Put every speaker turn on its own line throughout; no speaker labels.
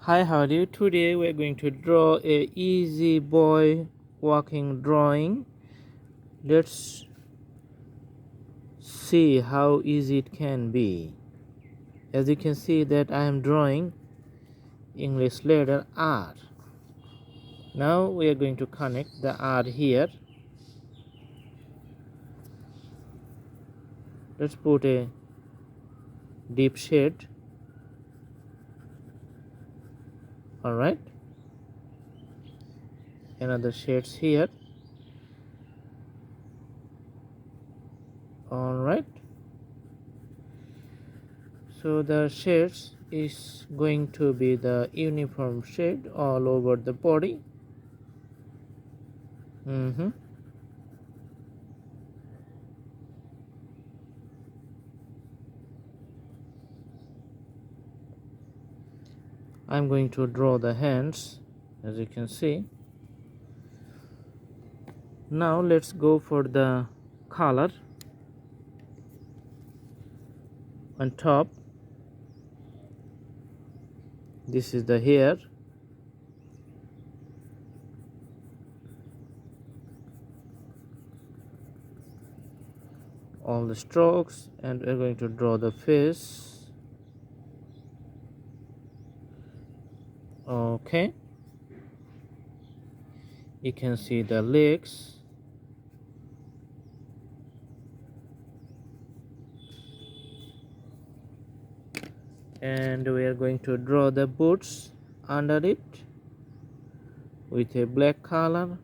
Hi, how are you? Today we are going to draw a easy boy walking drawing. Let's see how easy it can be. As you can see that I am drawing English letter R. Now we are going to connect the R here. Let's put a deep shade. Alright. Another shades here. Alright. So the shades is going to be the uniform shade all over the body. I'm going to draw the hands, as you can see. Now let's go for the color on top. This is the hair. All the strokes, and we're going to draw the face. Okay, you can see the legs, and we are going to draw the boots under it with a black color.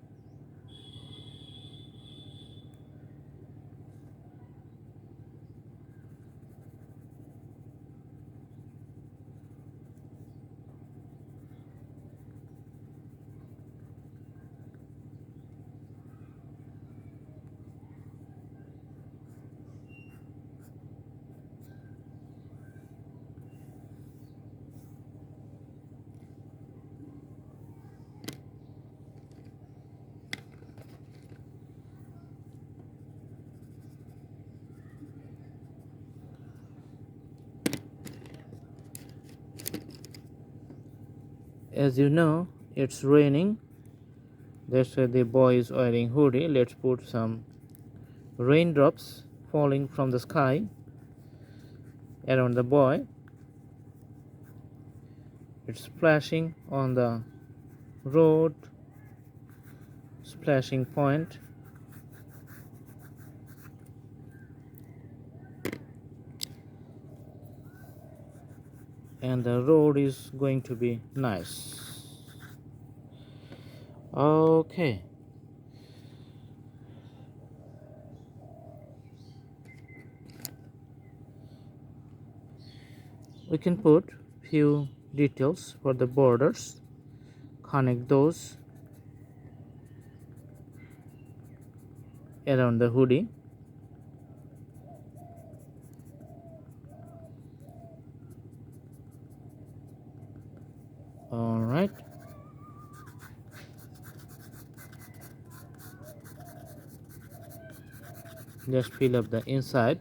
As you know, it's raining. That's why the boy is wearing hoodie. Let's put some raindrops falling from the sky around the boy. It's splashing on the road, splashing point. And the road is going to be nice. Okay, we can put few details for the borders, connect those around the hoodie. All right, just fill up the inside.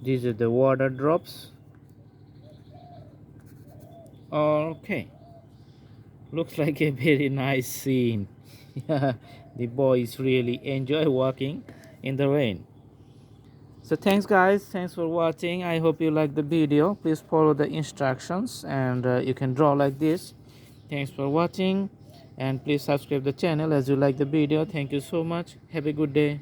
These are the water drops. Okay, looks like a very nice scene. Yeah, the boys really enjoy walking in the rain. So thanks guys, thanks for watching. I hope you like the video. Please follow the instructions, and you can draw like this. Thanks for watching, and please subscribe the channel as you like the video. Thank you so much. Have a good day.